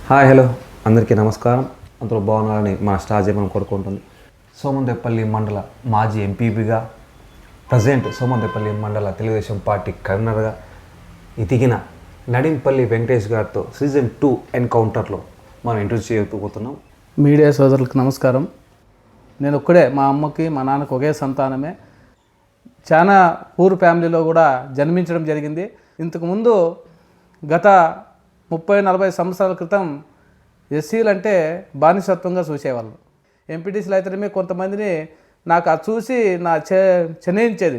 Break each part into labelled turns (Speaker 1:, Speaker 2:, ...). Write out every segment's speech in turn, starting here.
Speaker 1: Hi hello అందరికీ నమస్కారం. అందులో బాగున్నారని మా స్టార్ మనం కోరుకుంటుంది. సోమందేపల్లి మండల మాజీ ఎంపీపీగా ప్రజెంట్ సోమందేపల్లి మండల తెలుగుదేశం పార్టీ కన్వీనర్గా ఎదిగిన నడింపల్లి వెంకటేష్ గారితో సీజన్ 2 ఎన్కౌంటర్లో మనం ఇంట్రడ్యూస్ చేయకపోతున్నాం.
Speaker 2: మీడియా సోదరులకు నమస్కారం. నేను ఒక్కడే, మా అమ్మకి మా నాన్నకు ఒకే సంతానమే. చాలా పూర్ ఫ్యామిలీలో కూడా జన్మించడం జరిగింది. ఇంతకుముందు గత 30-40 సంవత్సరాల క్రితం ఎస్సీలు అంటే బానిసత్వంగా చూసేవాళ్ళు. ఎంపీటీసీలు అయితేనే కొంతమందిని నాకు అది చూసి నా చెనించేది,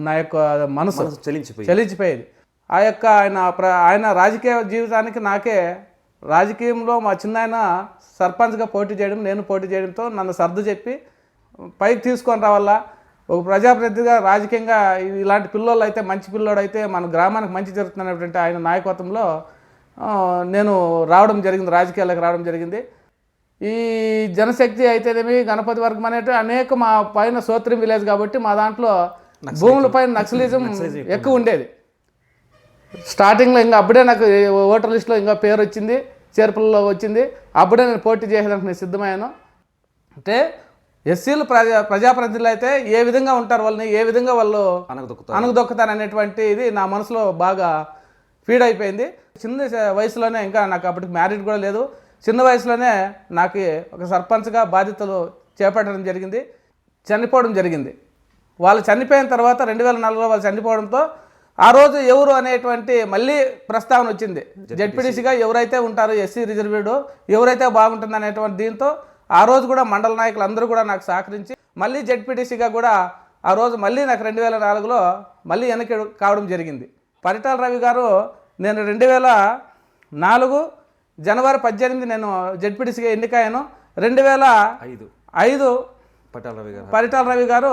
Speaker 2: నా యొక్క మనసు చలించిపోయేది. ఆ యొక్క ఆయన రాజకీయ జీవితానికి నాకే రాజకీయంలో మా చిన్నాయన సర్పంచ్గా పోటీ చేయడం, నేను పోటీ చేయడంతో నన్ను సర్దు చెప్పి పైకి తీసుకొని రావాలా, ఒక ప్రజాప్రతినిధిగా రాజకీయంగా ఇలాంటి పిల్లోళ్ళు అయితే మంచి పిల్లోడు అయితే మన గ్రామానికి మంచి జరుగుతున్నటువంటి ఆయన నాయకత్వంలో నేను రావడం జరిగింది, రాజకీయాలకు రావడం జరిగింది. ఈ జనశక్తి అయితేనేమి గణపతి వర్గం అనేవి అనేక మా పైన సోత్రి విలేజ్ కాబట్టి మా దాంట్లో భూములపైన నక్సలిజం ఎక్కువ ఉండేది. స్టార్టింగ్లో ఇంకా అప్పుడే నాకు ఓటర్ లిస్టులో ఇంకా పేరు వచ్చింది, చేర్పులలో వచ్చింది. అప్పుడే నేను పోటీ చేసేదానికి నేను సిద్ధమయ్యాను. అంటే ఎస్సీలు ప్రజాప్రతినిధులు అయితే ఏ విధంగా ఉంటారు, వాళ్ళని ఏ విధంగా వాళ్ళు అణగదొక్కుతారు అనేటువంటి ఇది నా మనసులో బాగా ఫీడ్ అయిపోయింది. చిన్న వయసులోనే, ఇంకా నాకు అప్పటికి మ్యారీడ్ కూడా లేదు, చిన్న వయసులోనే నాకు ఒక సర్పంచ్గా బాధ్యతలు చేపట్టడం జరిగింది. చనిపోవడం జరిగింది. వాళ్ళు చనిపోయిన తర్వాత 2004లో వాళ్ళు చనిపోవడంతో ఆ రోజు ఎవరు అనేటువంటి మళ్ళీ ప్రస్తావన వచ్చింది. జెడ్పీటీసీగా ఎవరైతే ఉంటారో ఎస్సీ రిజర్వ్డ్ ఎవరైతే బాగుంటుంది అనేటువంటి దీంతో ఆ రోజు కూడా మండల నాయకులు అందరూ కూడా నాకు సహకరించి మళ్ళీ జెడ్పీటీసీగా కూడా ఆ రోజు మళ్ళీ నాకు 2004లో మళ్ళీ వెనక్కి కావడం జరిగింది. పరిటాల రవి గారు, నేను 2004 జనవరి 18 నేను జెడ్పీటీసీగా ఎన్నికయ్యాను. 2005 పరిటాల రవి గారు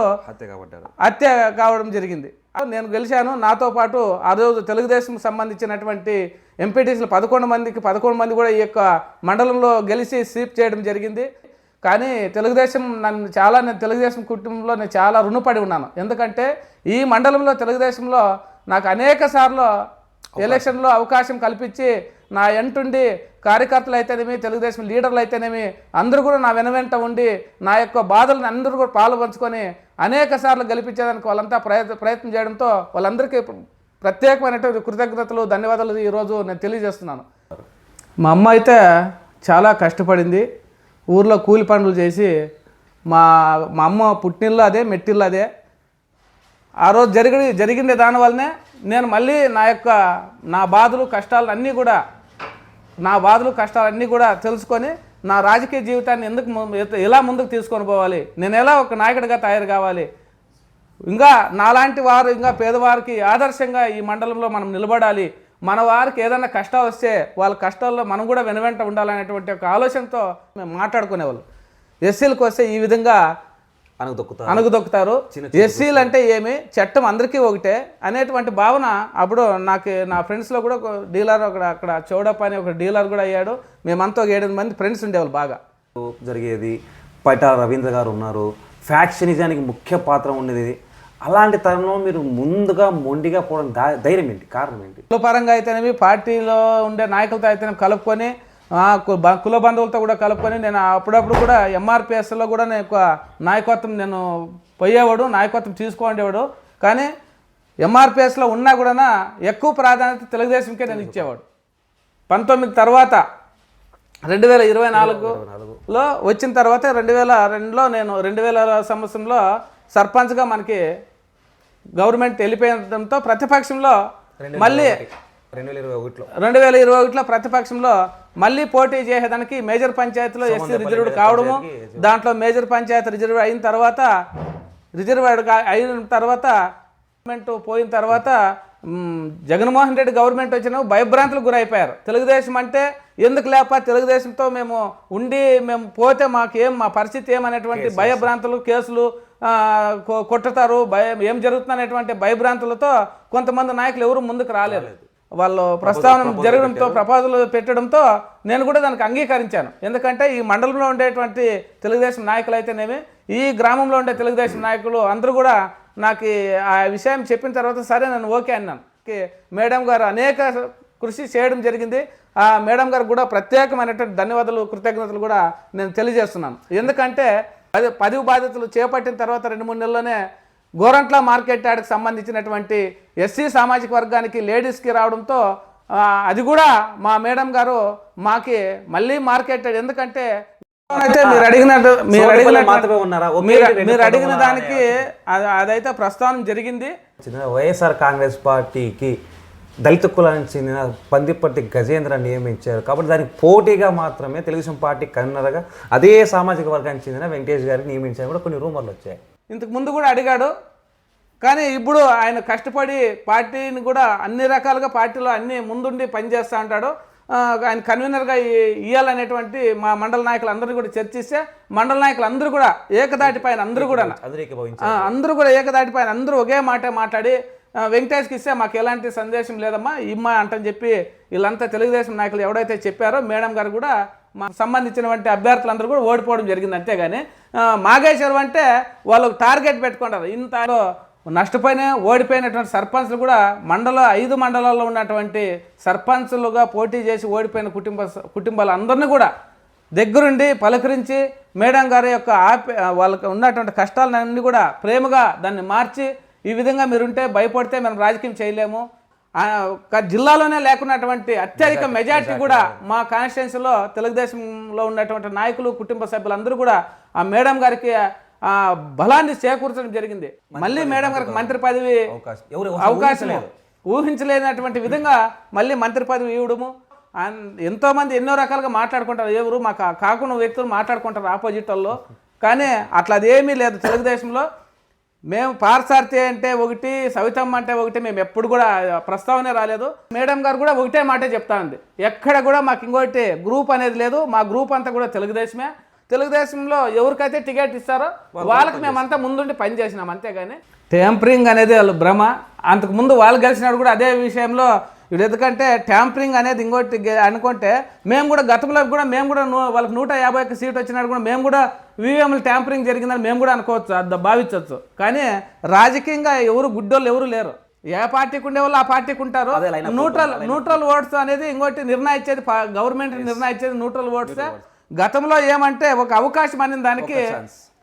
Speaker 2: హత్య కావడం జరిగింది. నేను గెలిచాను. నాతో పాటు ఆ రోజు తెలుగుదేశం సంబంధించినటువంటి ఎంపీటీసీలు 11 మంది కూడా ఈ యొక్క మండలంలో గెలిచి స్వీప్ చేయడం జరిగింది. కానీ తెలుగుదేశం నేను తెలుగుదేశం కుటుంబంలో నేను చాలా రుణపడి ఉన్నాను. ఎందుకంటే ఈ మండలంలో తెలుగుదేశంలో నాకు అనేక సార్లు ఎలక్షన్లో అవకాశం కల్పించి నా ఎంటుండి కార్యకర్తలు అయితేనేమి, తెలుగుదేశం లీడర్లు అయితేనేమి అందరూ కూడా నా వెనువెంట ఉండి నా యొక్క బాధలను అందరూ కూడా పాలు పంచుకొని అనేక సార్లు గెలిపించేదానికి వాళ్ళంతా ప్రయత్నం చేయడంతో వాళ్ళందరికీ ప్రత్యేకమైనటువంటి కృతజ్ఞతలు, ధన్యవాదాలు ఈరోజు నేను తెలియజేస్తున్నాను. మా అమ్మ అయితే చాలా కష్టపడింది. ఊర్లో కూలి పనులు చేసి మా అమ్మ పుట్టినిల్లు అదే, మెట్టిల్లు అదే. ఆ రోజు జరిగిండే దానివల్లనే నేను మళ్ళీ నా బాధలు కష్టాలన్నీ కూడా తెలుసుకొని నా రాజకీయ జీవితాన్ని ఎలా ముందుకు తీసుకొని పోవాలి, నేను ఎలా ఒక నాయకుడిగా తయారు కావాలి, ఇంకా నాలాంటి వారు ఇంకా పేదవారికి ఆదర్శంగా ఈ మండలంలో మనం నిలబడాలి, మన వారికి ఏదైనా కష్టాలు వస్తే వాళ్ళ కష్టాల్లో మనం కూడా వెనువెంట ఉండాలనేటువంటి ఒక ఆలోచనతో మేము మాట్లాడుకునేవాళ్ళు. ఎస్సీలకు వస్తే ఈ విధంగా అణగదొక్కుతారు, ఎస్సీలు అంటే ఏమి, చట్టం అందరికీ ఒకటే అనేటువంటి భావన అప్పుడు నా ఫ్రెండ్స్లో కూడా ఒక డీలర్ అక్కడ చౌడప్ప అని ఒక డీలర్ కూడా అయ్యాడు. మేమంతా 7 మంది ఫ్రెండ్స్ ఉండేవాళ్ళు బాగా
Speaker 1: జరిగేది. పరిటాల రవీంద్ర గారు ఉన్నారు, ఫ్యాక్షనిజానికి ముఖ్య పాత్ర ఉండేది. అలాంటి తరంలో మీరు ముందుగా మొండిగా పోవడం ధైర్యం ఏంటి, కారణం ఏంటి?
Speaker 2: కులపరంగా అయితేనేమి, పార్టీలో ఉండే నాయకులతో అయితేనేమి కలుపుకొని, కుల బంధువులతో కూడా కలుపుకొని నేను అప్పుడప్పుడు కూడా ఎంఆర్పిఎస్లో కూడా నేను నాయకత్వం నేను పోయేవాడు, నాయకత్వం తీసుకోండేవాడు. కానీ ఎంఆర్పిఎస్లో ఉన్నా కూడా ఎక్కువ ప్రాధాన్యత తెలుగుదేశంకే నేను ఇచ్చేవాడు. 19 తర్వాత 2024లో వచ్చిన తర్వాత 2002లో నేను 2000 సంవత్సరంలో సర్పంచ్గా మనకి గవర్నమెంట్ వెళ్ళిపోయడంతో ప్రతిపక్షంలో మళ్ళీ 2021లో ప్రతిపక్షంలో మళ్ళీ పోటీ చేసేదానికి మేజర్ పంచాయతీలో ఎస్సీ రిజర్వ్డ్ కావడము, దాంట్లో మేజర్ పంచాయతీ రిజర్వ్ అయిన తర్వాత గవర్నమెంట్ పోయిన తర్వాత జగన్మోహన్ రెడ్డి గవర్నమెంట్ వచ్చిన భయభ్రాంతులకు గురైపోయారు. తెలుగుదేశం అంటే ఎందుకు లేప, తెలుగుదేశంతో మేము పోతే మా పరిస్థితి ఏమనేటువంటి భయభ్రాంతులు, కేసులు కొట్టుతారు, ఏం జరుగుతుందనేటువంటి భయభ్రాంతులతో కొంతమంది నాయకులు ఎవరు ముందుకు రాలేదు. వాళ్ళు ప్రస్తావన జరగడంతో, ప్రపోజల్ పెట్టడంతో నేను కూడా దానికి అంగీకరించాను. ఎందుకంటే ఈ మండలంలో ఉండేటువంటి తెలుగుదేశం నాయకులు అయితేనేమి, ఈ గ్రామంలో ఉండే తెలుగుదేశం నాయకులు అందరూ కూడా నాకు ఆ విషయం చెప్పిన తర్వాత సరే నేను ఓకే అన్నాను. మేడం గారు అనేక కృషి చేయడం జరిగింది. ఆ మేడం గారికి కూడా ప్రత్యేకమైనటువంటి ధన్యవాదాలు, కృతజ్ఞతలు కూడా నేను తెలియజేస్తున్నాను. ఎందుకంటే పదవి బాధ్యతలు చేపట్టిన తర్వాత 2-3 నెలల్లోనే గోరంట్ల మార్కెట్ యార్డ్కి సంబంధించినటువంటి ఎస్సీ సామాజిక వర్గానికి లేడీస్కి రావడంతో అది కూడా మా మేడం గారు మాకి మళ్ళీ మార్కెట్ యార్డ్, ఎందుకంటే అయితే మీరు అడిగిన దానికి అదైతే ప్రస్తావన జరిగింది.
Speaker 1: వైఎస్ఆర్ కాంగ్రెస్ పార్టీకి దళిత కులానికి చెందిన పందిపర్తి గజేంద్ర నియమించారు కాబట్టి దానికి పోటీగా మాత్రమే తెలుగుదేశం పార్టీ కన్వీనర్గా అదే సామాజిక వర్గానికి చెందిన వెంకటేష్ గారిని నియమించారు కూడా కొన్ని రూమర్లు వచ్చాయి.
Speaker 2: ఇంతకు ముందు కూడా అడిగాడు, కానీ ఇప్పుడు ఆయన కష్టపడి పార్టీని కూడా అన్ని రకాలుగా పార్టీలో అన్ని ముందుండి పనిచేస్తూ ఉంటాడు. ఆయన కన్వీనర్గా ఇవ్వాలనేటువంటి మా మండల నాయకులు అందరూ కూడా చర్చిస్తే మండల నాయకులు అందరూ కూడా ఏకదాటిపైన అందరూ కూడా ఏకదాటిపైన అందరూ ఒకే మాట మాట్లాడి వెంకటేష్కి ఇస్తే మాకు ఎలాంటి సందేశం లేదమ్మా ఇమ్మా అంటని చెప్పి వీళ్ళంతా తెలుగుదేశం నాయకులు ఎవడైతే చెప్పారో మేడం గారు కూడా మాకు సంబంధించినటువంటి అభ్యర్థులందరూ కూడా ఓడిపోవడం జరిగింది. అంతేగాని మాగేశ్వరం అంటే వాళ్ళకు టార్గెట్ పెట్టుకుంటారు. ఇంత నష్టపోయిన ఓడిపోయినటువంటి సర్పంచ్లు కూడా 5 మండలాల్లో ఉన్నటువంటి సర్పంచ్లుగా పోటీ చేసి ఓడిపోయిన కుటుంబాలు అందరినీ కూడా దగ్గరుండి పలకరించి మేడం గారి యొక్క వాళ్ళకి ఉన్నటువంటి కష్టాలన్నీ కూడా ప్రేమగా దాన్ని మార్చి ఈ విధంగా మీరుంటే భయపడితే మనం రాజకీయం చేయలేము, జిల్లాలోనే లేకున్నటువంటి అత్యధిక మెజార్టీ కూడా మా కాన్స్టిట్యున్సీలో తెలుగుదేశంలో ఉన్నటువంటి నాయకులు కుటుంబ సభ్యులందరూ కూడా ఆ మేడం గారికి బలాన్ని చేకూర్చడం జరిగింది. మళ్ళీ మేడం గారికి మంత్రి పదవి అవకాశం ఊహించలేనటువంటి విధంగా మళ్ళీ మంత్రి పదవి ఇవ్వడము. ఎంతోమంది ఎన్నో రకాలుగా మాట్లాడుకుంటారు, ఎవరు మాకు కాకుండా వ్యక్తులు మాట్లాడుకుంటారు ఆపోజిట్ వాళ్ళు, కానీ అట్లా అదేమీ లేదు. తెలుగుదేశంలో మేము పార్సార్థి అంటే ఒకటి, సవితమ్మ అంటే ఒకటి, మేము ఎప్పుడు కూడా ప్రస్తావనే రాలేదు. మేడం గారు కూడా ఒకటే మాటే చెప్తా ఉంది, ఎక్కడ కూడా మాకు ఇంకోటి గ్రూప్ అనేది లేదు, మా గ్రూప్ అంతా కూడా తెలుగుదేశమే. తెలుగుదేశంలో ఎవరికైతే టికెట్ ఇస్తారో వాళ్ళకి మేమంతా ముందుండి పనిచేసినాం. అంతేగాని ట్యాంపరింగ్ అనేది వాళ్ళు భ్రమ. అంతకుముందు వాళ్ళు గెలిచినాడు కూడా అదే విషయంలో ఇప్పుడు, ఎందుకంటే ట్యాంపరింగ్ అనేది ఇంకోటి అనుకుంటే మేము కూడా గతంలో కూడా వాళ్ళకి 151 సీట్ వచ్చినాడు కూడా మేము కూడా ఈవీఎంలు ట్యాంపరింగ్ జరిగిందని మేము కూడా అనుకోవచ్చు, అది భావించవచ్చు. కానీ రాజకీయంగా ఎవరు గుడ్డోళ్ళు ఎవరు లేరు. ఏ పార్టీకి ఉండే వాళ్ళు ఆ పార్టీకి ఉంటారు. న్యూట్రల్ ఓట్స్ అనేది ఇంకోటి నిర్ణయించేది గవర్నమెంట్ నిర్ణయించేది న్యూట్రల్ ఓట్స్. గతంలో ఏమంటే ఒక అవకాశం అనే దానికి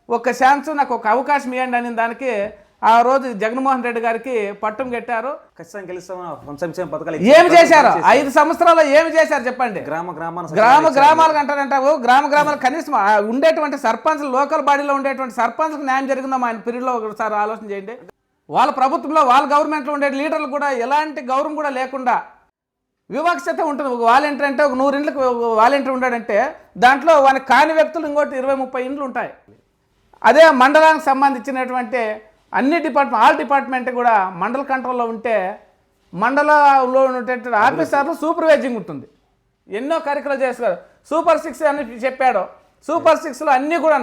Speaker 2: ఒక ఛాన్స్, నాకు ఒక అవకాశం ఇవ్వండి అనే దానికి ఆ రోజు జగన్మోహన్ రెడ్డి గారికి పట్టం కట్టారు. ఏమి చేశారు 5 సంవత్సరాల్లో ఏమి చేశారు చెప్పండి? గ్రామాలకు అంటారంటావు, గ్రామాలు కనీసం ఉండేటువంటి సర్పంచ్, లోకల్ బాడీలో ఉండేటువంటి సర్పంచ్కి న్యాయం జరిగిందో ఆయన పీరియడ్లో ఒకసారి ఆలోచన చేయండి. వాళ్ళ ప్రభుత్వంలో వాళ్ళ గవర్నమెంట్లో ఉండే లీడర్లు కూడా ఎలాంటి గౌరవం కూడా లేకుండా వివక్షత ఉంటుంది. ఒక వాలంటీర్ అంటే ఒక 100 ఇండ్లకు వాలంటీర్ ఉన్నాడంటే దాంట్లో వానికి కాని వ్యక్తులు ఇంకోటి 20-30 ఇండ్లు ఉంటాయి. అదే మండలానికి సంబంధించినటువంటి అన్ని ఆల్ డిపార్ట్మెంట్ కూడా మండల కంట్రోల్లో ఉంటే మండలంలో ఉన్నటువంటి ఆఫీసర్లు సూపర్వైజింగ్ ఉంటుంది. ఎన్నో కార్యక్రమాలు చేస్తారు. సూపర్ 6 అని చెప్పాడు. సూపర్ 6లో అన్నీ కూడా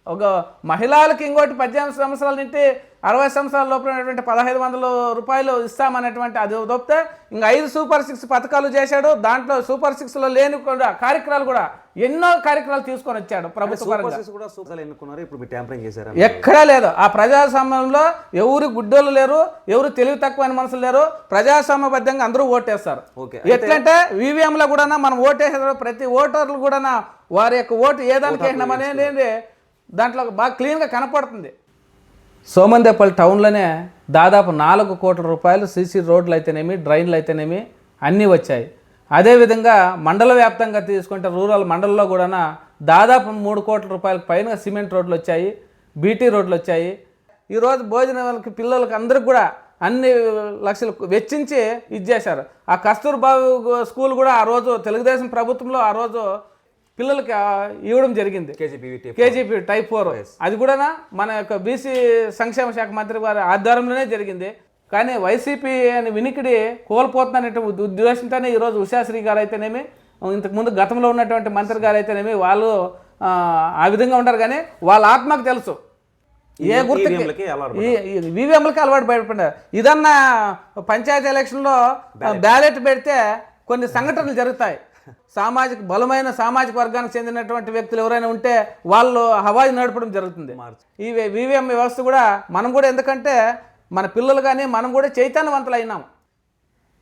Speaker 2: ఒక మహిళలకు ఇంకోటి 18 సంవత్సరాల నుండి 60 సంవత్సరాల లోపల ఉన్నటువంటి 1500 రూపాయలు ఇస్తామనేటువంటి అది తప్పితే ఇంకా 5 సూపర్ 6 పథకాలు చేశాడు. దాంట్లో సూపర్ 6లో లేని కూడా కార్యక్రమాలు కూడా ఎన్నో కార్యక్రమాలు తీసుకొని వచ్చాడు ప్రభుత్వం. ఎక్కడా లేదు. ఆ ప్రజాస్వామ్యంలో ఎవరు గుడ్డోళ్ళు లేరు, ఎవరు తెలివి తక్కువైన మనుషులు లేరు. ప్రజాస్వామ్యబద్ధంగా అందరూ ఓటేస్తారు. ఎట్లంటే ఈవీఎంలో కూడా మనం ఓటేసారు, ప్రతి ఓటర్లు కూడా వారి యొక్క ఓటు ఏ దానికి వేసినామనేది దాంట్లో బాగా క్లీన్గా కనపడుతుంది. సోమందేపల్లి టౌన్లోనే దాదాపు 4 కోట్ల రూపాయలు సీసీ రోడ్లు అయితేనేమి, డ్రైన్లు అయితేనేమి అన్నీ వచ్చాయి. అదేవిధంగా మండల వ్యాప్తంగా తీసుకుంటే రూరల్ మండలంలో కూడా దాదాపు 3 కోట్ల రూపాయలకు పైన సిమెంట్ రోడ్లు వచ్చాయి, బీటీ రోడ్లు వచ్చాయి. ఈరోజు భోజనాలకి పిల్లలకి అందరికి కూడా అన్ని లక్షలు వెచ్చించి ఇచ్చేశారు. ఆ కస్తూర్బాబు స్కూల్ కూడా ఆ రోజు తెలుగుదేశం ప్రభుత్వంలో ఆ రోజు పిల్లలకి ఇవ్వడం జరిగింది. కేజీపీ టైప్ 4 అది కూడా మన యొక్క బీసీ సంక్షేమ శాఖ మంత్రి వారి ఆధ్వర్యంలోనే జరిగింది. కానీ వైసీపీ అని వినికిడి కోల్పోతున్నటువంటి ఉద్దేశంతోనే ఈరోజు ఉషాశ్రీ గారు అయితేనేమి, ఇంతకుముందు గతంలో ఉన్నటువంటి మంత్రి గారు అయితేనేమి వాళ్ళు ఆ విధంగా ఉంటారు. కానీ వాళ్ళ ఆత్మకు తెలుసు ఏ గుర్తుకి ఈవీఎంలకి అలవాటు బయటపడ్డారు. ఇదన్నా పంచాయతీ ఎలక్షన్లో బ్యాలెట్ పెడితే కొన్ని సంఘటనలు జరుగుతాయి. బలమైన సామాజిక వర్గానికి చెందినటువంటి వ్యక్తులు ఎవరైనా ఉంటే వాళ్ళు హవాయి నడపడం జరుగుతుంది. ఈ ఈవీఎం వ్యవస్థ కూడా మనం కూడా, ఎందుకంటే మన పిల్లలు కానీ మనం కూడా చైతన్యవంతులు అయినాం.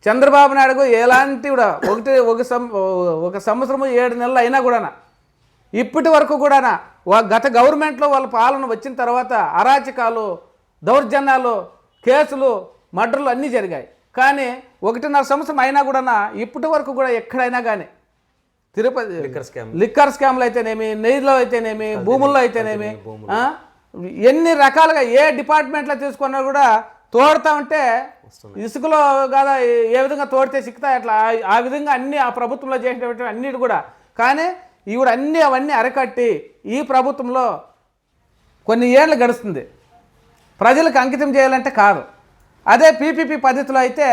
Speaker 2: చంద్రబాబు నాయుడుకు ఎలాంటి కూడా ఒక సంవత్సరము 7 నెలలు అయినా కూడా ఇప్పటి వరకు కూడా గత గవర్నమెంట్లో వాళ్ళ పాలన వచ్చిన తర్వాత అరాచకాలు, దౌర్జన్యాలు, కేసులు, మర్డర్లు అన్నీ జరిగాయి. కానీ 1.5 సంవత్సరం అయినా కూడా ఇప్పటి వరకు కూడా ఎక్కడైనా కానీ తిరుపతి లిక్కర్ స్కామ్లు అయితేనేమి, నెయ్యిలో అయితేనేమి, భూముల్లో అయితేనేమి, ఎన్ని రకాలుగా ఏ డిపార్ట్మెంట్లో తీసుకున్నా కూడా తోడుతా ఉంటే ఇసుకలో కదా ఏ విధంగా తోడితే సిక్కుతాయి అట్లా ఆ విధంగా అన్ని ఆ ప్రభుత్వంలో చేసినటువంటి అన్నిటి కూడా. కానీ ఈవిడ అవన్నీ అరకట్టి ఈ ప్రభుత్వంలో కొన్ని ఏళ్ళు గడుస్తుంది. ప్రజలకు అంకితం చేయాలంటే కాదు. అదే పీపీపీ పద్ధతిలో అయితే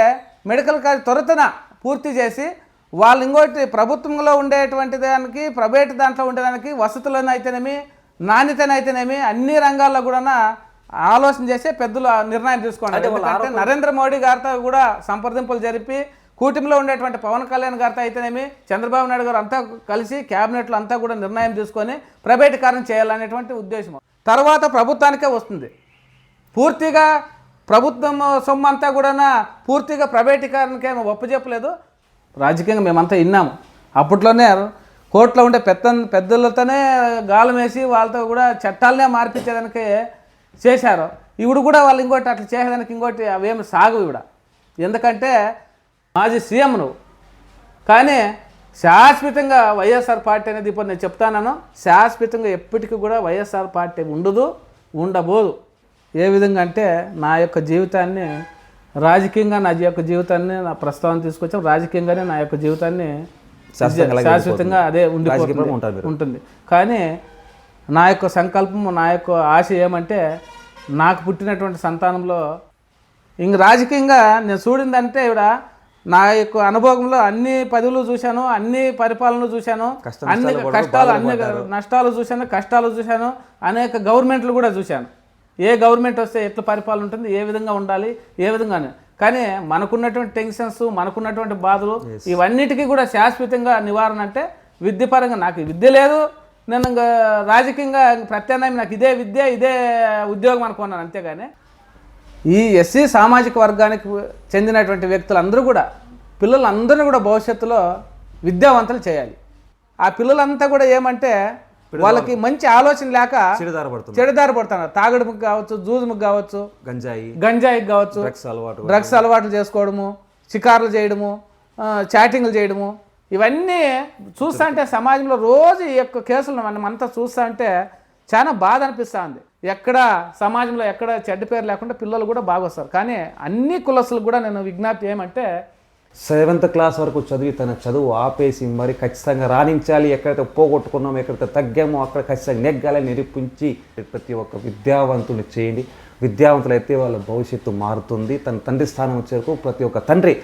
Speaker 2: మెడికల్ కాలేజ్ త్వరతన పూర్తి చేసి వాళ్ళు ఇంకోటి ప్రభుత్వంలో ఉండేటువంటి దానికి, ప్రైవేట్ దాంట్లో ఉండేదానికి వసతులను అయితేనేమి, నాణ్యతనైతేనేమి అన్ని రంగాల్లో కూడా ఆలోచన చేసే పెద్దలు నిర్ణయం తీసుకోండి. అంటే నరేంద్ర మోడీ గారితో కూడా సంప్రదింపులు జరిపి కూటమిలో ఉండేటువంటి పవన్ కళ్యాణ్ గారితో అయితేనేమి, చంద్రబాబు నాయుడు గారు అంతా కలిసి క్యాబినెట్లో అంతా కూడా నిర్ణయం తీసుకొని ప్రైవేటీకరణ చేయాలనేటువంటి ఉద్దేశం తర్వాత ప్రభుత్వానికే వస్తుంది. పూర్తిగా ప్రభుత్వం సొమ్ము అంతా కూడా పూర్తిగా ప్రైవేటీకరణకే ఒప్పజెప్పలేదు. రాజకీయంగా మేమంతా విన్నాము. అప్పట్లోనే కోర్టులో ఉండే పెద్దలతోనే గాలం వేసి వాళ్ళతో కూడా చట్టాలనే మార్పించేదానికి చేశారు. ఇవిడు కూడా వాళ్ళు ఇంకోటి అట్లా చేసేదానికి ఇంకోటి అవేమి సాగు ఇవిడ. ఎందుకంటే మాజీ సీఎం నువ్వు. కానీ శాశ్వతంగా వైఎస్ఆర్ పార్టీ అనేది ఇప్పుడు నేను చెప్తాను, శాశ్వతంగా ఎప్పటికీ కూడా వైఎస్ఆర్ పార్టీ ఉండదు, ఉండబోదు. ఏ విధంగా అంటే నా యొక్క జీవితాన్ని రాజకీయంగా నా ప్రస్తావన తీసుకొచ్చాం. రాజకీయంగానే నా యొక్క జీవితాన్ని శాశ్వతంగా అదే ఉంటుంది. కానీ నా యొక్క సంకల్పం, నా యొక్క ఆశ ఏమంటే నాకు పుట్టినటువంటి సంతానంలో ఇంక రాజకీయంగా నేను చూడిందంటే ఇవిడ నా యొక్క అనుభవంలో అన్ని పదవులు చూశాను, అన్ని పరిపాలనలు చూశాను, అన్ని కష్టాలు, అన్ని నష్టాలు చూశాను, కష్టాలు చూశాను, అనేక గవర్నమెంట్లు కూడా చూశాను. ఏ గవర్నమెంట్ వస్తే ఎట్లా పరిపాలన ఉంటుంది, ఏ విధంగా ఉండాలి, ఏ విధంగానే. కానీ మనకున్నటువంటి టెన్షన్స్, మనకున్నటువంటి బాధలు ఇవన్నిటికీ కూడా శాశ్వతంగా నివారణ అంటే విద్యపరంగా నాకు విద్య లేదు, నేను ఇంకా రాజకీయంగా ప్రత్యామ్నాయం నాకు ఇదే విద్య, ఇదే ఉద్యోగం అనుకున్నాను. అంతేగాని ఈ ఎస్సీ సామాజిక వర్గానికి చెందినటువంటి వ్యక్తులందరూ కూడా పిల్లలందరినీ కూడా భవిష్యత్తులో విద్యావంతులు చేయాలి. ఆ పిల్లలంతా కూడా ఏమంటే వాళ్ళకి మంచి ఆలోచన లేక చెడుదారి పడుతున్నారు. తాగడుముకు కావచ్చు, జూజుముకు కావచ్చు, గంజాయికి కావచ్చు, డ్రగ్స్ అలవాట్లు చేసుకోవడము, షికార్లు చేయడము, చాటింగ్లు చేయడము, ఇవన్నీ చూస్తా అంటే సమాజంలో రోజు ఈ యొక్క కేసులు మనమంతా చూస్తా అంటే చాలా బాధ అనిపిస్తూ ఉంది. ఎక్కడ సమాజంలో ఎక్కడ చెడ్డ పేరు లేకుండా పిల్లలు కూడా బాగా వస్తారు. కానీ అన్ని కులస్తులకు కూడా నేను విజ్ఞప్తి ఏమంటే
Speaker 1: 7th క్లాస్ వరకు చదివి తన చదువు ఆపేసి మరి ఖచ్చితంగా రాణించాలి, ఎక్కడైతే పోగొట్టుకున్నామో, ఎక్కడైతే తగ్గామో అక్కడ ఖచ్చితంగా నెగ్గాలని నిరూపించి ప్రతి ఒక్క విద్యావంతుని చేయండి. విద్యావంతులైతే వాళ్ళ భవిష్యత్తు మారుతుంది. తన తండ్రి స్థానం వచ్చే వరకు ప్రతి ఒక్క తండ్రి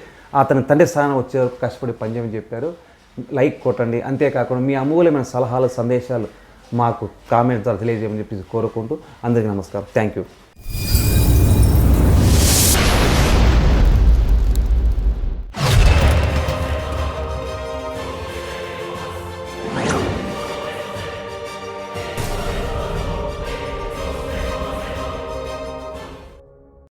Speaker 1: అతని తండ్రి స్థానం వచ్చే వరకు కష్టపడి పనిచేయమని చెప్పారు. లైక్ కొట్టండి. అంతేకాకుండా మీ అమూల్యమైన సలహాలు, సందేశాలు మాకు కామెంట్ ద్వారా తెలియజేయమని చెప్పి కోరుకుంటూ అందరికీ నమస్కారం. Thank you.